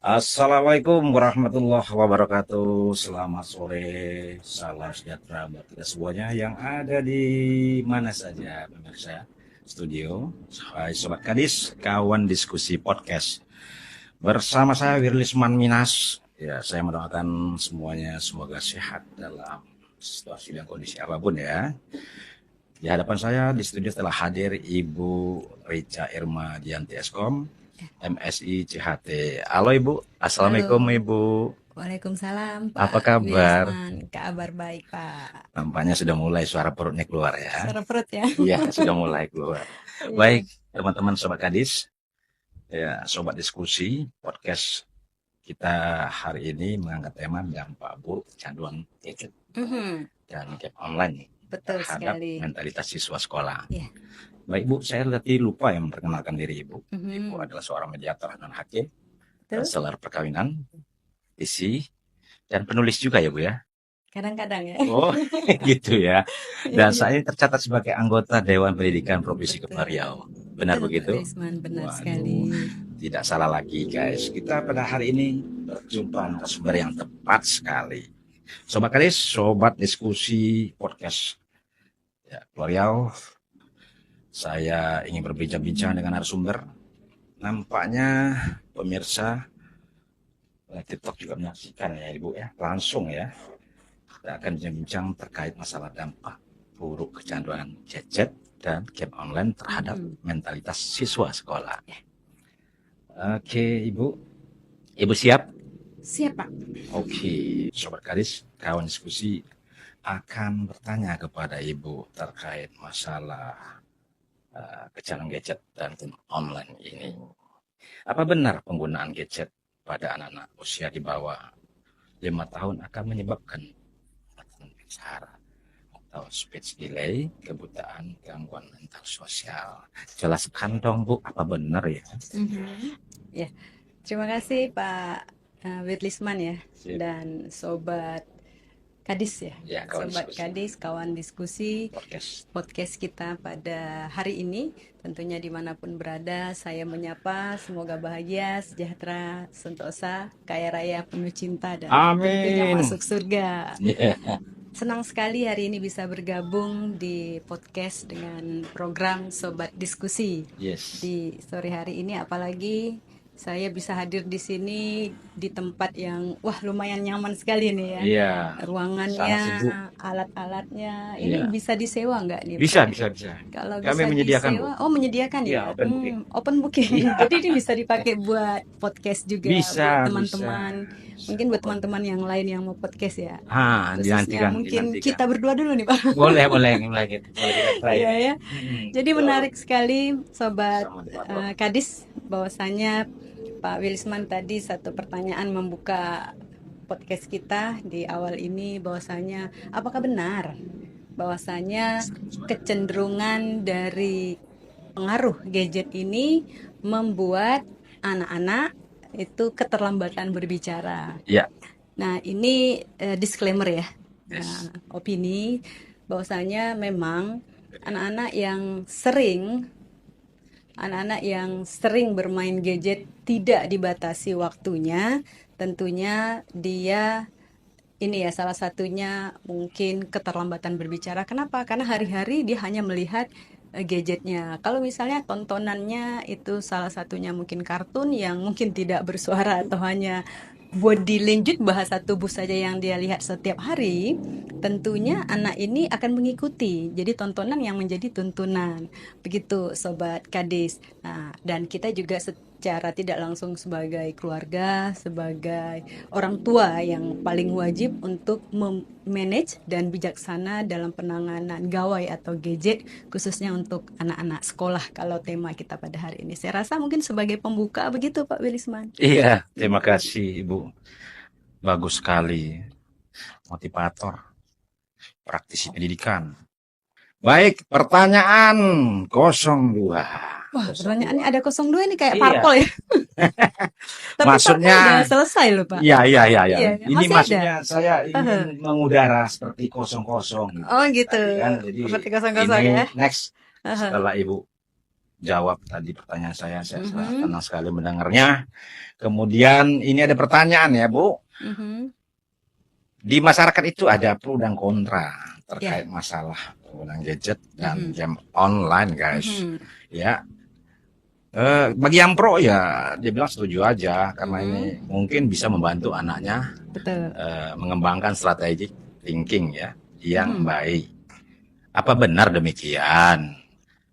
Assalamualaikum warahmatullahi wabarakatuh. Selamat sore, salam sejahtera buat kita semuanya yang ada di mana saja pemirsa studio. Hai Sobat Kadis, kawan diskusi podcast. Bersama saya Wirlisman Minas. Ya, saya mendoakan semuanya semoga sehat dalam situasi dan kondisi apapun ya. Di hadapan saya di studio telah hadir Ibu Rica Irma Dianti Eskom, MSI CHT. Halo Ibu, Assalamualaikum Halo, Ibu. Waalaikumsalam Apa Pak kabar? Wilisman. Kabar baik Pak. Nampaknya sudah mulai suara perutnya keluar ya. Suara perut ya. Iya, sudah mulai keluar. Iya. Baik, teman-teman Sobat Kadis, ya Sobat Diskusi, podcast kita hari ini mengangkat tema dampak buruk kecanduan gadget Mhm, dan game online betul terhadap sekali. mentalitas siswa sekolah. Ya. Baik Bu, saya tadi lupa yang memperkenalkan diri Ibu. Ibu Mhm, adalah seorang mediator non hakim, betul. konselor perkawinan, isi, dan penulis juga ya Bu ya. Kadang-kadang ya. Oh, gitu ya. Iya, Dan iya. saya tercatat sebagai anggota Dewan Pendidikan Provinsi Kepulauan Riau. Betul. Benar Betul Pak begitu? Wilisman, benar Waduh, sekali. tidak salah lagi guys. Kita pada hari ini berjumpa narasumber yang tepat sekali. Sobat Kadis, sobat diskusi podcast ya, Kepulauan Riau. Saya ingin berbincang-bincang dengan narasumber. Nampaknya pemirsa TikTok juga menyaksikan ya Ibu ya, langsung ya. Kita akan bincang terkait masalah dampak buruk kecanduan gadget dan game online terhadap Mhm. mentalitas siswa sekolah. Oke, Ibu siap? Siap Pak. Oke, Sobat Kadis, kawan diskusi akan bertanya kepada Ibu terkait masalah kecanduan gadget dan game online ini. Apa benar penggunaan gadget pada anak-anak usia di bawah 5 tahun akan menyebabkan bicara atau speech delay, kebutaan, gangguan mental sosial? Jelaskan dong Bu, apa benar ya? Mhm. Ya, terima kasih Pak Wilisman ya Sip. dan Sobat Kadis ya. Ya, kawan Sobat diskusi Kadis, kawan diskusi podcast. podcast kita pada hari ini. Tentunya dimanapun berada, saya menyapa semoga bahagia, sejahtera, sentosa, kaya raya, penuh cinta, dan tentunya Amin. masuk surga. Yeah. Senang sekali hari ini bisa bergabung di podcast dengan program Sobat Diskusi Yes. di sore hari ini, apalagi saya bisa hadir di sini di tempat yang lumayan nyaman sekali nih ya. Iya. Ruangannya, Sangat sejuk. alat-alatnya, ini Iya. bisa disewa nggak nih Bisa, Pak? bisa, bisa. Kalau Kami bisa menyediakan Bu. disewa, oh menyediakan Iya, ya. open booking. Open booking. Jadi ini bisa dipakai buat podcast juga, Bisa, buat bisa. teman-teman. Mungkin buat teman-teman yang lain yang mau podcast ya. Khususnya Dinantikan, mungkin dinantikan. kita berdua dulu nih Pak. Boleh, boleh, boleh kita try. Iya ya. Jadi Betul. menarik sekali Sobat Sama debator. Kadis, bahwasanya Pak Wilisman tadi satu pertanyaan membuka podcast kita di awal ini, bahwasanya apakah benar bahwasanya kecenderungan dari pengaruh gadget ini membuat anak-anak itu keterlambatan berbicara. Iya. Nah, ini disclaimer ya. Yes. Nah, opini bahwasanya memang anak-anak yang sering bermain gadget tidak dibatasi waktunya, tentunya dia ini ya salah satunya mungkin keterlambatan berbicara. Kenapa? Karena hari-hari dia hanya melihat gadgetnya. Kalau misalnya tontonannya itu salah satunya mungkin kartun yang mungkin tidak bersuara atau hanya body language, bahasa tubuh saja yang dia lihat setiap hari, tentunya anak ini akan mengikuti. Jadi tontonan yang menjadi tuntunan. Begitu Sobat Kadis. Nah, dan kita juga secara tidak langsung sebagai keluarga, sebagai orang tua yang paling wajib untuk memanage dan bijaksana dalam penanganan gawai atau gadget, khususnya untuk anak-anak sekolah kalau tema kita pada hari ini. Saya rasa mungkin sebagai pembuka begitu Pak Wilisman. Iya, terima kasih Ibu. Bagus sekali. Motivator, praktisi pendidikan. Baik, pertanyaan 02. Wah, pertanyaannya ada 02 ini kayak Iya. parpol ya. Tapi Maksudnya parpol udah selesai loh Pak. Iya. Iya, Ini masih maksudnya ada. saya ingin mengudara seperti kosong-kosong. Oh gitu. Tadi kan, jadi Seperti 00 ini ya. next setelah Ibu jawab tadi pertanyaan saya Mhm. senang sekali mendengarnya. Kemudian ini ada pertanyaan ya Bu, Mhm. di masyarakat itu ada pro dan kontra Ya. terkait masalah penggunaan gadget dan Mhm. game online guys. Mhm. Ya, bagi yang pro ya dia bilang setuju aja karena ini Mhm. mungkin bisa membantu anaknya Betul. mengembangkan strategi thinking ya yang Mhm. baik. Apa benar demikian?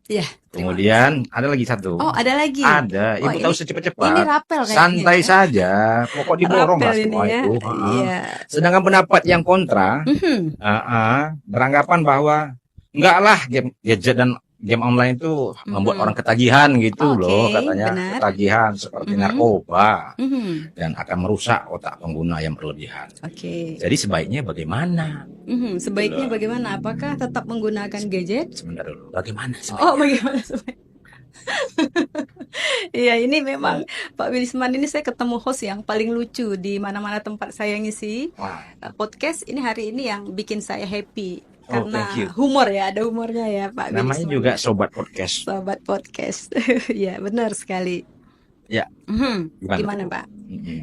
Ya, terima kasih. Kemudian ada lagi satu. Oh, ada lagi? Ada, Wah, ibu tahu ini secepat-cepat. rapel kayaknya Santai ya. saja, pokok diborong Rapel lah ini semua ya. itu. Heeh. Iya. Sedangkan pendapat yang kontra, Mhm. beranggapan bahwa enggak lah game gadget dan game online itu membuat orang Mhm. ketagihan gitu loh, Oke, katanya benar. ketagihan seperti Mhm. narkoba Mhm. dan akan merusak otak pengguna yang berlebihan. Oke. Jadi sebaiknya bagaimana? Mhm. Gitu Sebaiknya loh. bagaimana? Apakah tetap menggunakan gadget? Sebentar dulu. Bagaimana Oh, sebaiknya? bagaimana sebaiknya? Iya, ini memang Ya. Pak Wilisman ini saya ketemu host yang paling lucu di mana-mana tempat saya ngisi Wah. podcast. Ini hari ini yang bikin saya happy Oh, thank karena you. humor ya, ada humornya ya Pak Namanya Wilisman juga ya. Sobat Podcast. Sobat podcast. Ya, benar sekali. Ya, gimana Gimana tuh? Pak?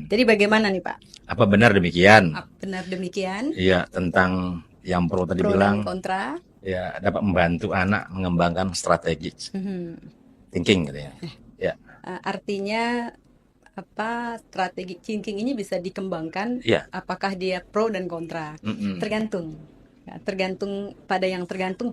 Jadi bagaimana nih Pak? Apa benar demikian? Benar demikian? Iya, tentang yang pro tadi Pro dan bilang, kontra? ya dapat membantu anak mengembangkan strategi Mhm. thinking gitu ya. Ya, Artinya apa strategi thinking ini bisa dikembangkan iya. apakah dia pro dan kontra Mm-mm. tergantung ya, tergantung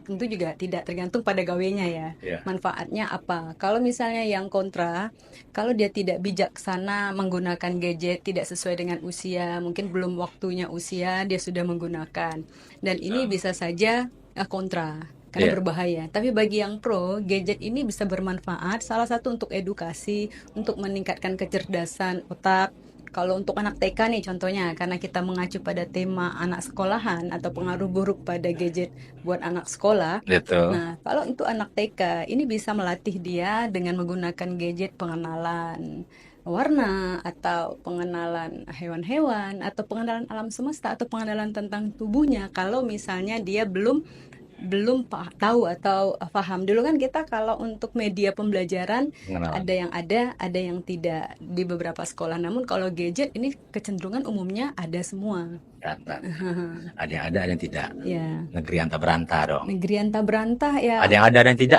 tentu juga tidak tergantung pada gawenya ya Iya. manfaatnya apa kalau misalnya yang kontra kalau dia tidak bijaksana menggunakan gadget tidak sesuai dengan usia mungkin belum waktunya usia dia sudah menggunakan dan ini bisa saja kontra karena Iya. berbahaya. Tapi bagi yang pro, gadget ini bisa bermanfaat. Salah satu untuk edukasi, untuk meningkatkan kecerdasan otak. Kalau untuk anak TK nih contohnya, karena kita mengacu pada tema anak sekolahan atau pengaruh buruk pada gadget buat anak sekolah. Gitu. Nah, kalau untuk anak TK, ini bisa melatih dia dengan menggunakan gadget pengenalan warna atau pengenalan hewan-hewan atau pengenalan alam semesta atau pengenalan tentang tubuhnya. Kalau misalnya dia belum belum tahu atau paham. Dulu kan kita kalau untuk media pembelajaran Pengenalan. ada yang tidak di beberapa sekolah. Namun kalau gadget ini kecenderungan umumnya ada semua. Kata. Ada yang ada yang tidak. Ya. Negeri anta berantah dong. Negeri anta berantah ya. Ada yang ada dan tidak.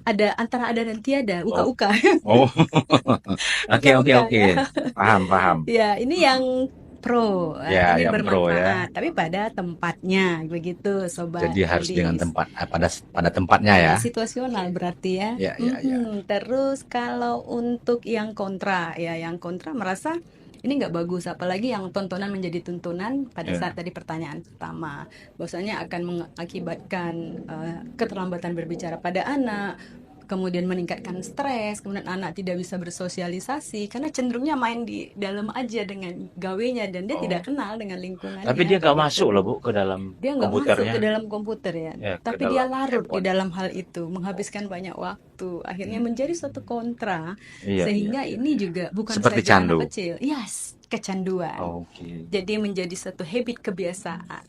Ada antara ada dan tiada. Uka-uka. Oh. Oke. Ya. Paham. Ya, ini yang pro, Ya, ini yang pro ya. bermanfaat, tapi pada tempatnya begitu, sobat. Jadi harus dengan Wilis. tempat pada tempatnya ya. Situasional berarti ya. Ya. Terus kalau untuk yang kontra, ya yang kontra merasa ini nggak bagus, apalagi yang tontonan menjadi tuntunan pada saat tadi pertanyaan pertama, bahwasanya akan mengakibatkan keterlambatan berbicara pada anak, kemudian meningkatkan stres, kemudian anak tidak bisa bersosialisasi karena cenderungnya main di dalam aja dengan gawenya dan dia tidak kenal dengan lingkungannya. Tapi dia nggak masuk loh Bu ke dalam dia nggak masuk komputernya. ke dalam komputer ya, tapi ke dia dalam larut di handphone. dalam hal itu, menghabiskan banyak waktu, akhirnya menjadi suatu kontra, Iya, sehingga ini juga bukan seperti saja candu. anak kecil, yes, kecanduan. Oke. Jadi menjadi satu habit kebiasaan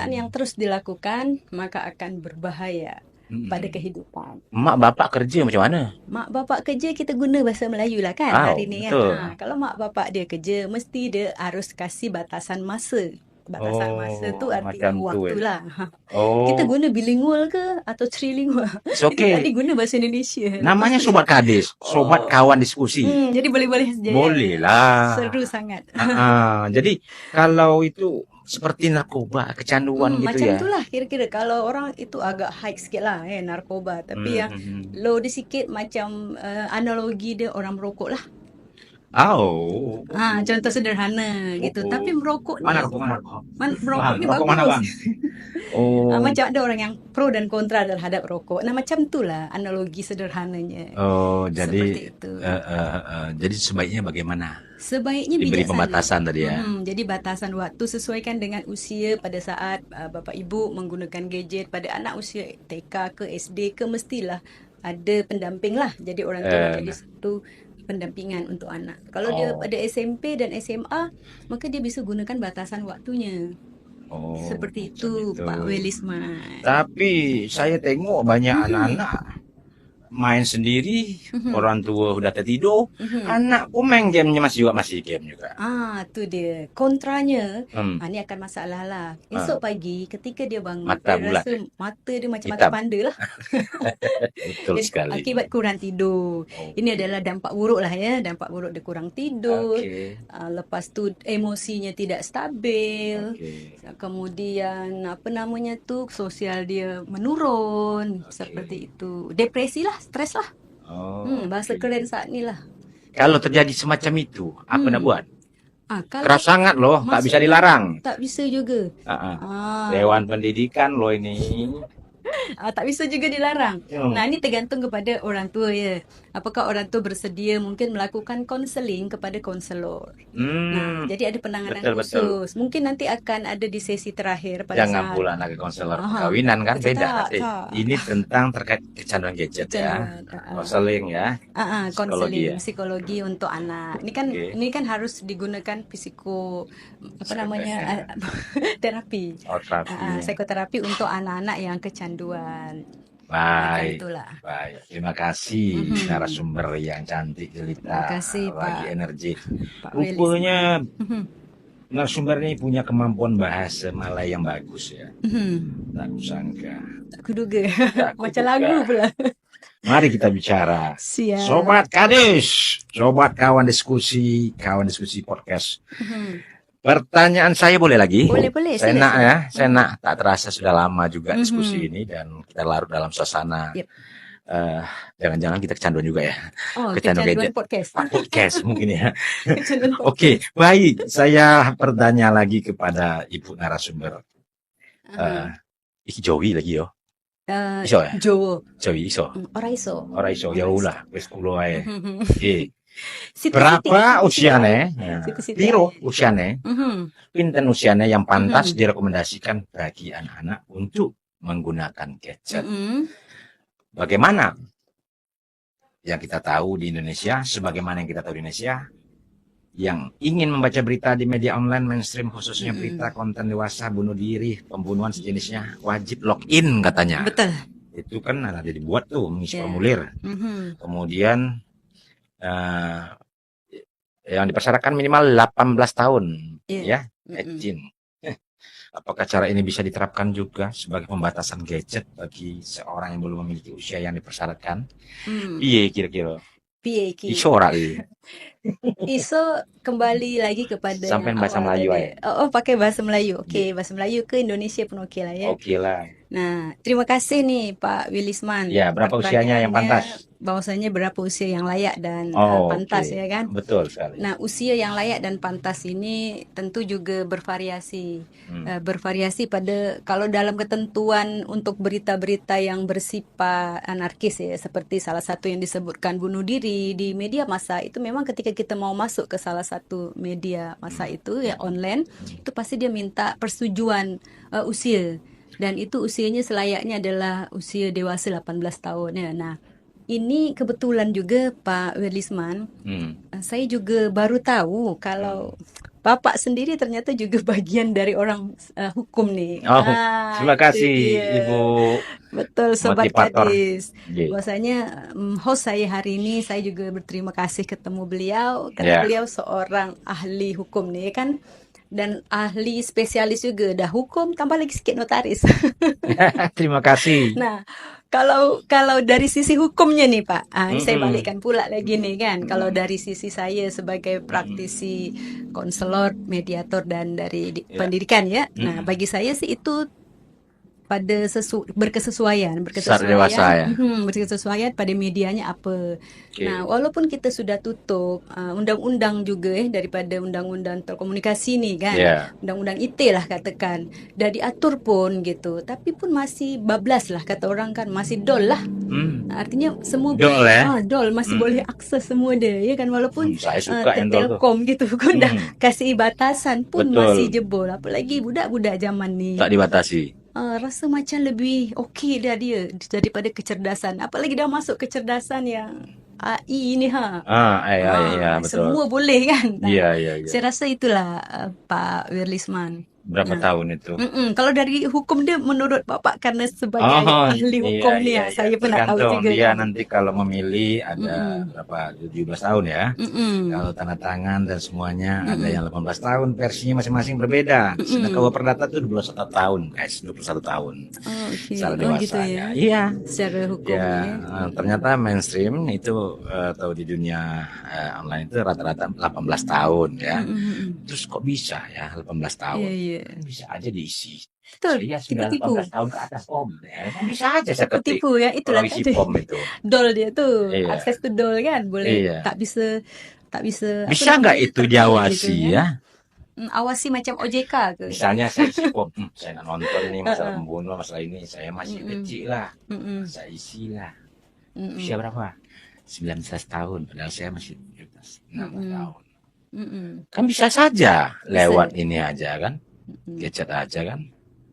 yang terus dilakukan maka akan berbahaya pada kehidupan. Mak bapak kerja macam mana? Mak bapak kerja kita guna bahasa Melayu lah kan hari ni kan. Kalau mak bapak dia kerja mesti dia harus kasih batasan masa. Batasan masa tu artinya waktu lah. Kita guna bilingual ke atau trilingual. Okay. Jadi guna bahasa Indonesia. Namanya Sobat Kadis, Sobat Kawan Diskusi. Jadi boleh-boleh saja. Boleh lah. Seru sangat. Jadi kalau itu seperti narkoba, kecanduan gitu macam ya. Macam itulah kira-kira. Kalau orang itu agak high sikit lah narkoba. Tapi yang low di sikit macam analogi dia orang merokok lah. Contoh sederhana gitu. Tapi merokok ni merokok ni bagus. Macam ada orang yang pro dan kontra terhadap rokok. Nah macam itulah analogi sederhananya. Jadi itu. Jadi sebaiknya bagaimana? Sebaiknya diberi pembatasan tadi ya. Jadi batasan waktu sesuaikan dengan usia pada saat bapak ibu menggunakan gadget. Pada anak usia TK ke SD ke mestilah ada pendamping lah. Jadi orang tua menjadi satu pendampingan untuk anak. Kalau dia pada SMP dan SMA, maka dia bisa gunakan batasan waktunya. Seperti itu Pak Wilisman. Tapi saya tengok banyak anak-anak main sendiri, Mhm, orang tua udah tertidur, mhm. anakku main gamenya masih game juga. Tu dia. Kontranya, Hmm, ni akan masalah lah. ah, Esok pagi ketika dia bangun, mata dia bulat, rasa mata dia macam mata hitam, panda lah. betul Jadi sekali. akibat kurang tidur. Ini Oke, adalah dampak buruk lah ya. Dampak buruk dia kurang tidur. oke, Lepas tu emosinya tidak stabil. oke, Kemudian apa namanya tu sosial dia menurun. oke. Seperti itu. Depresi lah, stres lah. Oh, Bahasa oke. keren saat ni lah. Kalau terjadi semacam itu, apa nak Hmm. buat? Kalau Keras sangat loh, tak bisa maksudnya dilarang. tak bisa juga. Ah, ah. Ah, Dewan Pendidikan loh ini. Tak bisa juga dilarang. Hmm. Nah, ini tergantung kepada orang tua ya. Apakah orang tua bersedia mungkin melakukan konseling kepada konselor. Nah, Hmm, jadi ada penanganan betul betul. khusus. Mungkin nanti akan ada di sesi terakhir pada Jangan saat pula nak ke konselor Aha, perkawinan kan beda tak, nanti. tak. Ini tentang terkait kecanduan gadget ya. Kecanduan. Konseling ya, psikologi Konseling ya. psikologi untuk anak. Oke. Ini kan harus digunakan apa namanya terapi. Oh, terapi. Psikoterapi untuk anak-anak yang kecanduan. Baik, Itulah. baik. Terima kasih Mhm. narasumber yang cantik Terima cerita kasih bagi Pak energi. Pak Rupanya Welisman. Mhm. narasumber ini punya kemampuan bahasa Malay yang bagus ya. Mhm. Tak kusangka. Tak kuduga. Tak Macam kuduga. lagu pula. Mari kita bicara. Siap. Sobat Kadis, sobat kawan diskusi podcast. Mhm. Pertanyaan saya boleh lagi? Boleh, Saya sila, nak sila. ya, saya nak. Tak terasa sudah lama juga Mhm. diskusi ini dan kita larut dalam suasana. Yep. Jangan-jangan kita kecanduan juga ya. Oh, Kecanduan kecanduan gadget. podcast. Podcast mungkin ya. Kecanduan podcast. Oke, baik. Saya bertanya lagi kepada ibu narasumber. Aha. Iki Jowi lagi yo. Eh, Iso ya? Jawa. Jowi iso. Ora iso. Ora iso ya ulah wis 10 ae. Mhm. Oke. Siti-siti. Berapa Siti-siti usiane? ae. Siti-siti Piro ae. usiane? Mhm. Pinten usiane yang pantas Mhm. direkomendasikan bagi anak-anak untuk menggunakan gadget? Mhm. Bagaimana yang kita tahu di Indonesia, sebagaimana yang kita tahu di Indonesia, yang ingin membaca berita di media online mainstream khususnya berita konten dewasa, bunuh diri, pembunuhan sejenisnya, wajib login katanya. Betul. Itu kan ada dibuat tuh mengisi Ya. formulir. Mhm. Kemudian yang dipersyaratkan minimal 18 tahun Iya. ya, Mhm. 18. Apakah cara ini bisa diterapkan juga sebagai pembatasan gadget bagi seorang yang belum memiliki usia yang dipersyaratkan? Hmm. Iya kira-kira. Piye iki? Iso ora iki? Iso kembali lagi kepada Sampai yang bahasa awal Melayu tadi. aja. Pakai bahasa Melayu. Oke, bahasa Melayu ke Indonesia pun oke lah ya. Oke lah. Nah, terima kasih nih Pak Wilisman. Ya, berapa usianya yang pantas? Bahwasanya berapa usia yang layak dan Oh, pantas oke. ya kan? Betul sekali. Nah, usia yang layak dan pantas ini tentu juga bervariasi. Bervariasi pada kalau dalam ketentuan untuk berita-berita yang bersifat anarkis ya, seperti salah satu yang disebutkan bunuh diri di media massa, itu memang ketika kita mau masuk ke salah satu media massa itu ya online, itu pasti dia minta persetujuan usia. Dan itu usianya selayaknya adalah usia dewasa 18 tahun ya. Nah, ini kebetulan juga Pak Welisman, saya juga baru tahu kalau Bapak sendiri ternyata juga bagian dari orang hukum nih. Oh, terima Itu kasih dia. Ibu Betul Sobat motivator. Kadis. Iya. Bahwasanya host saya hari ini, saya juga berterima kasih ketemu beliau karena Ya. beliau seorang ahli hukum nih kan, dan ahli spesialis juga, dah hukum tambah lagi sikit notaris. Terima kasih. Nah, kalau dari sisi hukumnya nih Pak, ini saya balikkan pula lagi nih kan. Kalau dari sisi saya sebagai praktisi konselor, mediator dan dari pendidikan ya. Nah, bagi saya sih itu pada berkesesuaian Saat dewasa ya. Berkesesuaian pada medianya apa. Oke. Nah, walaupun kita sudah tutup undang-undang juga daripada undang-undang telekomunikasi nih kan, Ya. undang-undang IT lah katakan, dah diatur pun gitu, tapi pun masih bablas lah kata orang kan, masih dol lah. Artinya semua Dol ya? dol masih boleh akses semua dia ya kan, walaupun Saya suka yang dol tuh. Telkom gitu kan dah kasih batasan pun Betul. masih jebol, apalagi budak-budak zaman ni. Tak dibatasi. Rasa macam lebih okey dah dia daripada kecerdasan. Apalagi dah masuk kecerdasan yang AI ni Ya, betul. semua boleh kan. Iya. Saya rasa itulah Pak Wirlisman. Berapa Nah, tahun itu? kalau dari hukum dia menurut Bapak karena sebagai Oh, ahli iya, hukum nih iya, ya, iya. saya pun nak tahu Tergantung juga dia kan. nanti kalau memilih ada Mm-mm. berapa, 17 tahun ya. Mm-mm. Kalau tanda tangan dan semuanya ada Mm-mm. yang 18 tahun, versinya masing-masing berbeda. Sedangkan Mm-mm. KUA Perdata itu 21 tahun, guys, 21 tahun Oh, oke. secara Oh gitu ya. dewasanya. Iya, Secara ya hukumnya ya. ternyata mainstream itu atau di dunia online itu rata-rata 18 tahun ya. Mm-mm. Terus kok bisa ya 18 Iya, tahun? iya. Kan bisa aja diisi. Betul, Saya kita sudah tipu. 18 tahun ke atas om. Ya, kan bisa aja saya ketik. Tipu ya, itulah Orang isi tadi. pom itu. Dol dia tuh, Iya, akses to dol kan, boleh iya. tak bisa apa Bisa nggak namanya itu terkena gitu diawasi kan. ya? Awasi macam OJK ke. Misalnya saya isi pom, saya nggak nonton nih masalah Heeh. pembunuh, masalah ini. Saya masih Mm-mm. kecil lah. Mm-mm. Saya isi lah. Mm-mm. Usia berapa? 19 tahun. Padahal saya masih 17, 16 Mm-mm. tahun. Mm-mm. Kan bisa saja Bisa. lewat ini aja kan. Mm-mm. Gadget aja kan.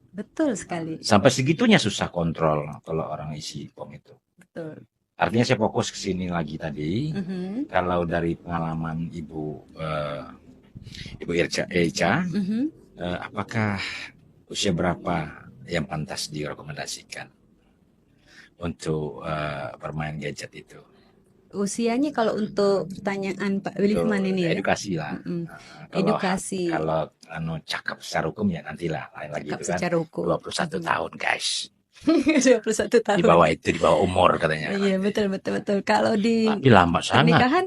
Betul sekali. Sampai segitunya susah kontrol kalau orang isi pom itu. Betul. Artinya saya fokus ke sini lagi tadi. Mhm. Kalau dari pengalaman Ibu Eca, Mhm. apakah usia berapa yang pantas direkomendasikan untuk bermain gadget itu? Usianya kalau untuk pertanyaan Pak Untuk Wilifman ini ya. edukasi lah. Mm-mm. Kalau Edukasi. kalau cakap secara hukum ya nantilah lain lagi Cakap itu kan. secara hukum. 21 tahun guys. 21 tahun. Di bawah umur katanya. Iya, betul betul betul. Kalau di Tapi lambat sangat. pernikahan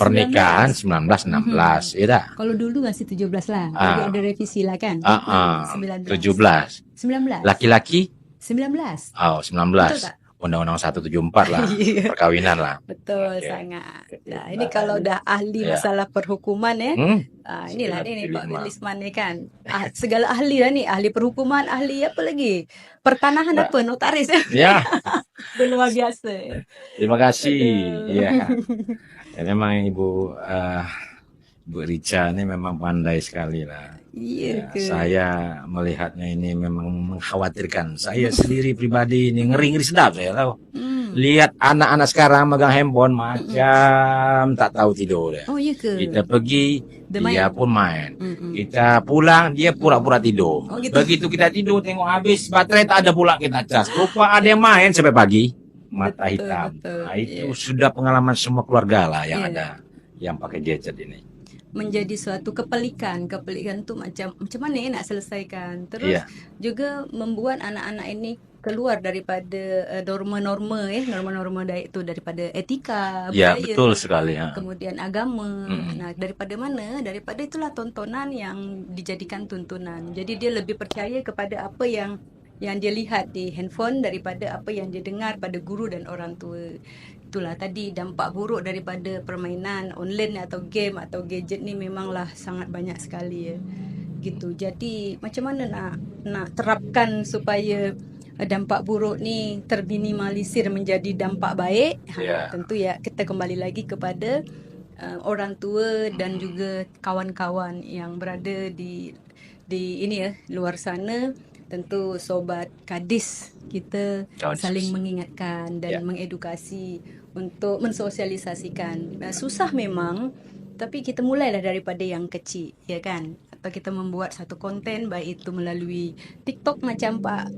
Pernikahan 19. 19 16 ya dah. Kalau dulu masih 17 lah. Jadi ada revisi lah kan. 19. 17. 19. Laki-laki 19. oh Betul 19. tak? Undang-undang 174 lah. Iya. Perkawinan lah. Betul Oke. sangat. Nah, ini kalau udah ahli Ya. masalah perhukuman ya. Inilah ini Pak Willisman nih kan. Segala ahli lah nih, ahli perhukuman, ahli apa lagi? Pertanahan apa? Notaris ya. Ya, Luar biasa. terima kasih. Aduh. Iya. Ya, memang Ibu Rica ini memang pandai sekali lah. Iya Ya, ke. saya melihatnya ini memang mengkhawatirkan. Saya sendiri pribadi ini ngeri-ngeri sedap saya tahu. Lihat anak-anak sekarang megang handphone macam tak tahu tidur dia. Oh iya ke. Kita pergi, dia pun main. Mm-mm. Kita pulang, dia pura-pura tidur. Oh, gitu. Begitu kita tidur, tengok habis baterai tak ada pula kita cas. Rupa ada yang main sampai pagi. Mata Betul, hitam. betul. Nah, itu Iya. sudah pengalaman semua keluarga lah yang Iya. ada yang pakai gadget ini. Menjadi suatu kepelikan tuh macam mana ya nak selesaikan. Terus Iya. juga membuat anak-anak ini keluar daripada norma-norma norma-norma itu daripada etika, Ya, budaya, betul sekali. Ya. kemudian agama. Mm. Nah, daripada mana? Daripada itulah tontonan yang dijadikan tuntunan. Jadi dia lebih percaya kepada apa yang dia lihat di handphone daripada apa yang dia dengar pada guru dan orang tua. Itulah tadi dampak buruk daripada permainan online atau game atau gadget ni memanglah sangat banyak sekali ya. Gitu. Jadi macam mana nak terapkan supaya dampak buruk ni terminimalisir menjadi dampak baik? Ya. Tentu ya kita kembali lagi kepada orang tua dan juga kawan-kawan yang berada di ini ya luar sana. Tentu sobat Kadis kita saling mengingatkan dan mengedukasi untuk mensosialisasikan. Susah memang, tapi kita mulailah daripada yang kecil, ya kan? Atau kita membuat satu konten baik itu melalui TikTok macam Pak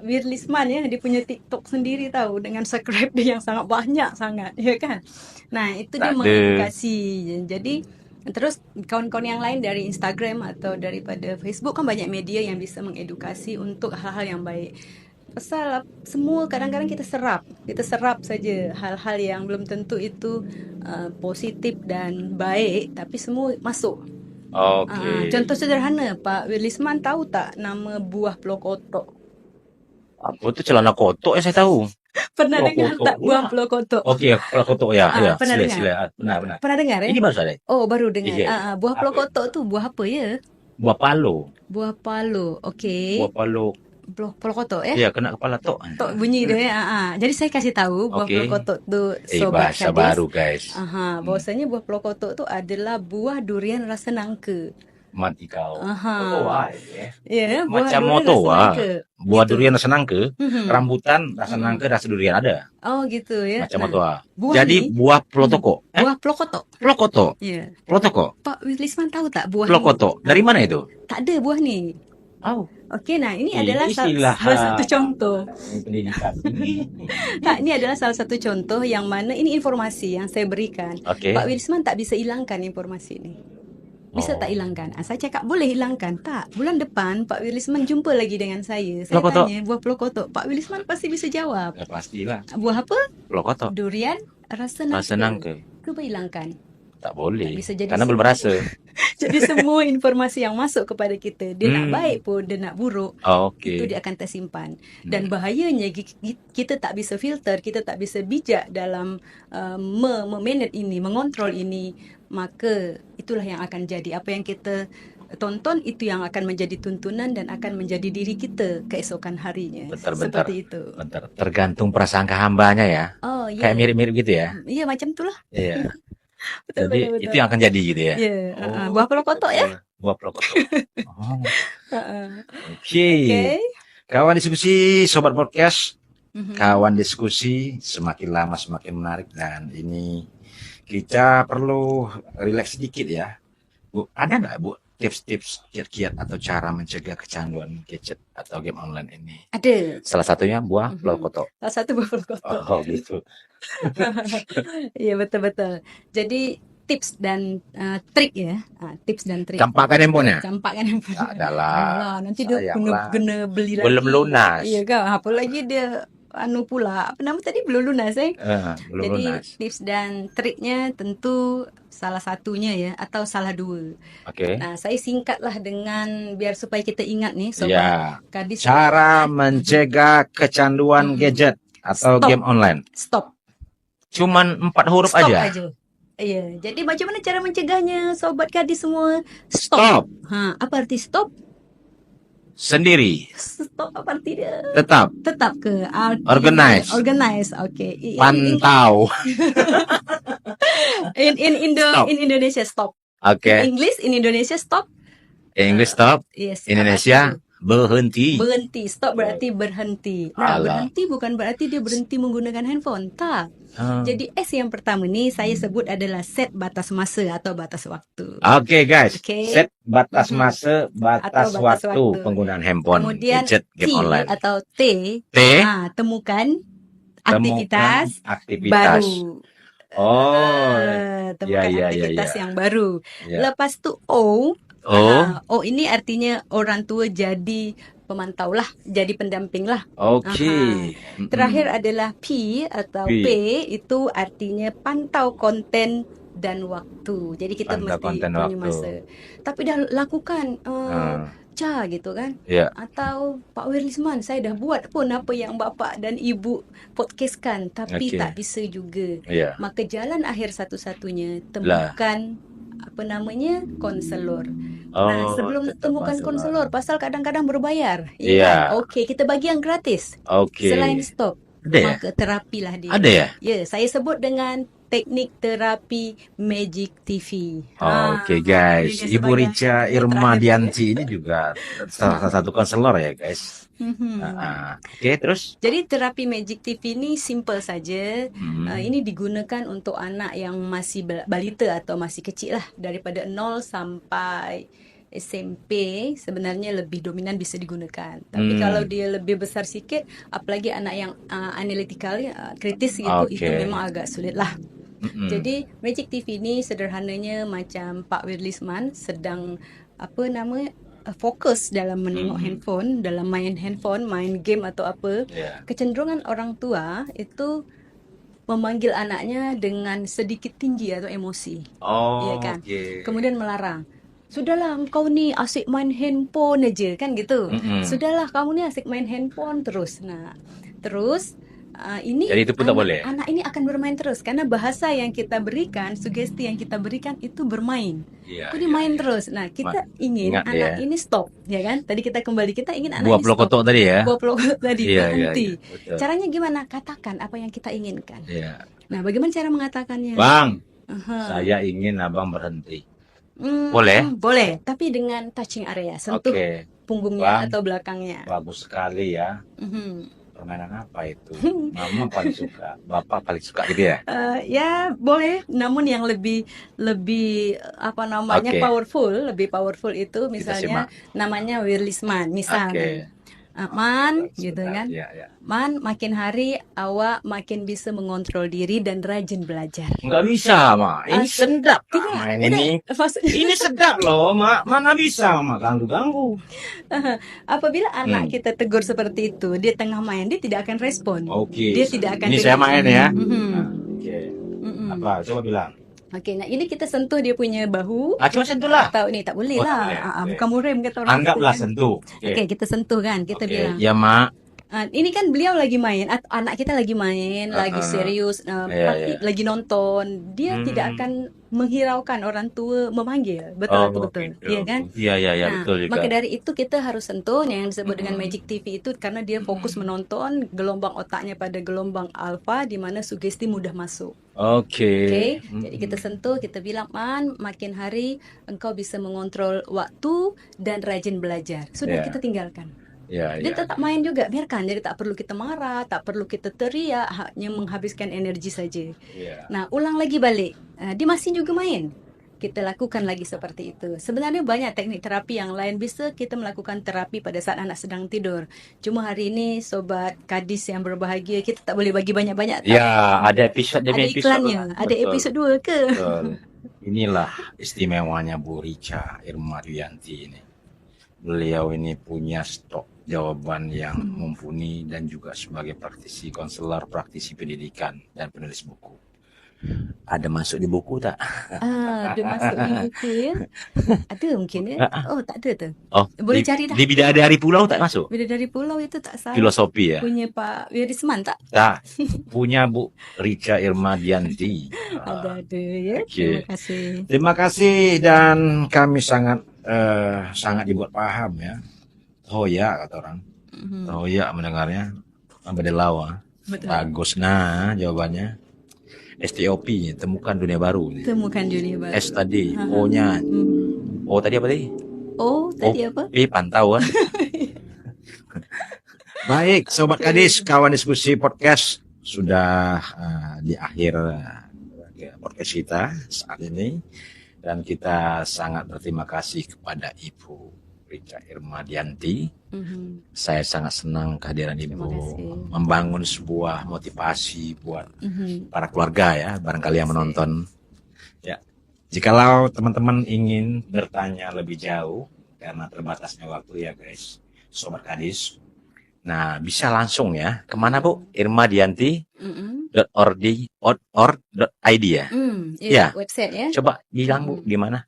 Wirlisman ya, dia punya TikTok sendiri tahu dengan subscribe dia yang sangat banyak sangat, ya kan? Nah, itu dia mengedukasi. Jadi terus kawan-kawan yang lain dari Instagram atau daripada Facebook kan banyak media yang bisa mengedukasi untuk hal-hal yang baik. Pasal semua kadang-kadang kita serap saja hal-hal yang belum tentu itu positif dan baik, tapi semua masuk. Oke. Contoh sederhana, Pak Willisman tahu tak nama buah plokotok? Apa tu celana kotok saya tahu. Pernah dengar tak buah plokotok? Okey, plokotok ya. Pernah dengar? Benar. Pernah dengar ya? Ini baru saya. Oh, baru dengar. Iya. Buah plokotok tu buah apa ya? Buah palo. Buah palo. Okey. Buah palo. Plokotok ya? Ya, kena kepala tok. Tok bunyi dia ya. Jadi saya kasih tahu buah plokotok tu sobat bahasa Kadis. baru guys. Bahwasanya buah plokotok tu adalah buah durian rasa nangka. Matikau. Aha. Motoa ya. Ya, buah Macam durian rasa motoa. nangka. Buah Gitu. durian rasa nangka, Mhm. rambutan rasa Mhm. nangka, rasa durian ada. Oh gitu ya. Macam Nah, motoa. buah Jadi nih, buah plotoko. buah plokoto. Plokoto. Ya. Plotoko. Pak Wisman tahu tak buah Plokoto. ini? Dari mana itu? Tak ada buah nih. Oh, Oke, nah ini ini adalah istilah salah satu contoh. pendidikan. Tak, ini adalah salah satu contoh yang mana ini informasi yang saya berikan. Oke. Pak Wisman tak bisa hilangkan informasi ini. Bisa tak Oh. hilangkan? Saya cakap boleh hilangkan. Tak, bulan depan Pak Wisman jumpa lagi dengan saya. Saya Plokoto. tanya buah plokoto. Pak Wisman pasti bisa jawab. Ya, pastilah. Buah apa? Plokoto. Durian rasa Rasa nangka. nangka. Coba hilangkan. Tak boleh. Tak bisa jadi Karena belum rasa. Jadi semua informasi yang masuk kepada kita, dia nak Hmm. baik pun, dia nak buruk, Oke. itu dia akan tersimpan. Dan bahayanya kita tak bisa filter, kita tak bisa bijak dalam memanage ini, mengontrol ini, maka itulah yang akan jadi. Apa yang kita tonton itu yang akan menjadi tuntunan dan akan menjadi diri kita keesokan harinya. Bentar. Seperti itu. Bentar. Tergantung prasangka hambanya ya. Oh ya. Kayak mirip-mirip gitu ya. Iya macam itulah. Iya. Betul, Jadi betul, itu yang akan jadi gitu ya. Ya, Oh. buah plokoto ya. Buah plokoto. Oh. Uh-uh. Oke. Oke. Kawan diskusi Sobat Podcast. Mhm. Kawan diskusi semakin lama semakin menarik, dan ini kita perlu rileks sedikit ya. Bu, ada nggak Bu tips-tips kiat-kiat atau cara mencegah kecanduan gadget atau game online ini? Ada. Salah satunya buah Mhm. plokoto. Salah satu buah plokoto. Oh gitu. Iya betul-betul. Jadi tips dan trik ya. Tips dan trik. Campakkan handphonenya. Campakkan handphone. Tak adalah. Alah, nanti dia Sayanglah. kena beli lagi. Belum lunas. Iya kan? Apalagi dia pula. Apa nama tadi? Belum lunas Belum Jadi lunas. tips dan triknya tentu salah satunya ya, atau salah dua. Oke. Nah, saya singkatlah dengan biar supaya kita ingat nih Sobat Ya. Kadis. Cara mencegah kecanduan gadget atau Stop. game online. Stop. Cuman 4 huruf Stop aja. aja. Iya, jadi macam mana cara mencegahnya Sobat Kadis semua? Stop. Apa arti stop? Sendiri. Stop apa arti dia? Tetap. Tetap ke arti Organize. Organize, oke. Pantau. Stop. In Indonesia stop. Oke. English in Indonesia stop. English stop. Yes. Indonesia berhenti. Berhenti. Stop berarti berhenti. Nah, Alah. berhenti bukan berarti dia berhenti menggunakan handphone. Tak. Jadi S yang pertama nih saya sebut adalah set batas masa atau batas waktu. Oke guys, Oke. set batas masa, Atau batas batas waktu waktu. penggunaan handphone, Kemudian gadget, T game online. atau T, T, temukan temukan aktivitas aktivitas. baru. Oh, Temukan ya, aktivitas ya. yang baru. Ya. Lepas tu O. Oh, O ini artinya orang tua jadi pemantau lah, jadi pendamping lah. oke. Terakhir adalah P atau P. P itu artinya pantau konten dan waktu. Jadi kita Pantau mesti konten punya waktu. masa. Tapi dah lakukan Ca gitu kan. Ya. Atau Pak Wirlisman, saya dah buat pun apa yang bapa dan ibu podcastkan, tapi Okey. tak bisa juga. Ya. Maka jalan akhir satu-satunya temukan apa namanya konselor. Nah, sebelum tetap temukan masalah. konselor, pasal kadang-kadang berbayar. Iya. Kan? Okey, kita bagi yang gratis. Oke. Selain stop, Ada ya? maka terapilah dia. Ada ya? Ya, saya sebut dengan teknik terapi Magic TV. Oke guys, dia Ibu sebagai Rica yang Irma terakhir. Dianti ini juga salah satu konselor ya guys. Mhm. Oke, terus? Jadi terapi Magic TV ini simple saja. Hmm. Ini digunakan untuk anak yang masih balita atau masih kecil lah, daripada 0 sampai SMP sebenarnya lebih dominan bisa digunakan. Tapi kalau dia lebih besar sikit, apalagi anak yang analytical, kritis gitu, itu Okey. memang agak sulit lah. Mm-mm. Jadi Magic TV ni sederhananya macam Pak Wirlisman sedang apa nama fokus dalam menengok handphone, dalam main handphone, main game atau apa. Ya. Kecenderungan orang tua itu memanggil anaknya dengan sedikit tinggi atau emosi. Oh, Iya kan? oke. Kemudian melarang. Sudahlah engkau ni asyik main handphone aja kan gitu. Mm-mm. Sudahlah kamu ni asyik main handphone terus. Nah, terus ini Jadi itu pun tak boleh? anak ini akan bermain terus karena bahasa yang kita berikan, sugesti yang kita berikan itu bermain. Iya, Kok dia main terus. Nah, kita ingin ingat anak ya. ini stop, ya kan? Tadi kita kembali, kita ingin anak Buah ini plokoto stop. tadi ya? Buah plokoto tadi Iya, berhenti. iya, betul. Caranya gimana? Katakan apa yang kita inginkan. Iya. Nah, bagaimana cara mengatakannya? Bang, Aha. saya ingin abang berhenti. Boleh? Boleh, tapi dengan touching area, sentuh Oke. punggungnya Wah, atau belakangnya. bagus sekali ya. Mhm. Permainan apa itu? Mama paling suka, Bapak paling suka gitu ya? Ya boleh, namun yang lebih lebih apa namanya Oke, lebih powerful itu kita misalnya simak. namanya Wirlisman, misal nih. Oke. Man, gitu Sebentar. kan. Ya, ya. Man, makin hari awak makin bisa mengontrol diri dan rajin belajar. Nggak bisa, Mak. Ini Ah, sedap, Mak, tidak, main udah ini. maksudnya Ini sedap loh, Mak. Mana bisa, Mak. Ganggu-ganggu. apabila anak Hmm. kita tegur seperti itu, dia tengah main, dia tidak akan respon. Oke. Dia tidak akan Ini saya dengar. main ya. Mhm, Nah, oke. mhm. Apa? Coba bilang. Oke, nah ini kita sentuh dia punya bahu Cuma sentuh lah. atau ini tak boleh Oh, tak lah. boleh. Oke. Bukan murim kata orang situ Anggaplah kan. sentuh. Oke, Oke. kita sentuh kan, kita Oke. bilang. Ya, Mak. Ini kan beliau lagi main, atau anak kita lagi main, lagi Heeh. serius, Iya, pasti iya. lagi nonton. Dia tidak Hmm. akan menghiraukan orang tua memanggil, betul Oh, atau betul, gitu. iya kan? Iya, iya, iya. Nah, Betul juga. maka dari itu kita harus sentuh yang disebut dengan Hmm. Magic TV itu karena dia fokus menonton, gelombang otaknya pada gelombang alfa di mana sugesti mudah masuk. Oke. Oke, jadi kita sentuh, kita bilang, Man, makin hari engkau bisa mengontrol waktu dan rajin belajar. Sudah Ya, kita tinggalkan. ya, Dia ya. tetap main juga, biarkan. Jadi tak perlu kita marah, tak perlu kita teriak, hanya menghabiskan energi saja. Ya. Nah, ulang lagi balik. Dia masih juga main. Kita lakukan lagi seperti itu. Sebenarnya banyak teknik terapi yang lain bisa kita melakukan terapi pada saat anak sedang tidur. Cuma hari ini sobat kadis yang berbahagia, kita tak boleh bagi banyak-banyak. Ya, ada episode demi Ada episode iklannya, lah. ada Betul. episode 2 ke? Betul. Inilah istimewanya Bu Rica Irma Duyanti ini. Beliau ini punya stok jawaban yang mumpuni dan juga sebagai praktisi konselor, praktisi pendidikan dan penulis buku. Ada masuk di buku tak? Ada masuk di buku ya? Ada mungkin ya? Oh, tak ada tuh. Oh, Boleh cari dah. di Bidadari Pulau tak masuk? Bidadari Pulau itu tak salah. Filosofi ya? Punya Pak Wirisman tak? Tak. Punya Bu Rica Irma Duyanti. Ada ya. Oke. Terima kasih. Terima kasih dan kami sangat sangat dibuat paham ya. Toya kata orang. Toya mendengarnya. Bedelawa. Betul. Bagus. Nah jawabannya. STOP temukan dunia baru. Temukan dunia baru. S tadi, O-nya. O tadi apa tadi? Oh, tadi apa? Pantau kan. Baik, Sobat Kadis, kawan diskusi podcast sudah di akhir podcast kita saat ini. Dan kita sangat berterima kasih kepada Ibu Rica Irma Duyanti. Saya sangat senang kehadiran Ibu membangun sebuah motivasi buat para keluarga ya, barangkali yang menonton. Ya, jikalau teman-teman ingin bertanya lebih jauh karena terbatasnya waktu ya guys, Sobat Kadis. Nah, bisa langsung ya. Kemana Bu? irmadianti.org.id ya? Iya, website ya. Coba bilang Bu, di mana?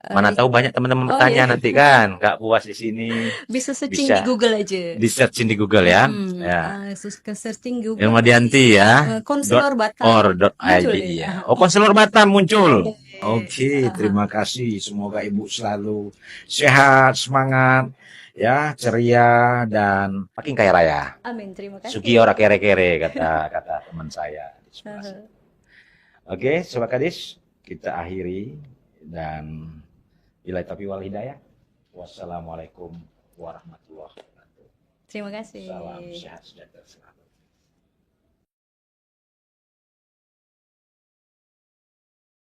Mana tahu banyak teman-teman bertanya nanti kan, nggak puas di sini. Bisa searching di Google aja. Di searching di Google ya. Searching Google. Irma Duyanti ya. Konselor Batam. .org.id ya. Oh, Konselor Batam muncul. Oke, terima kasih. Semoga Ibu selalu sehat, semangat, ya, ceria dan makin kaya raya. Amin, terima kasih. Sugi ora kere-kere kata teman saya di sebelah sini. Oke, Sobat Kadis, kita akhiri dan bila taufiq wal hidayah. Wassalamualaikum warahmatullahi wabarakatuh. Terima kasih. Salam sehat sejahtera.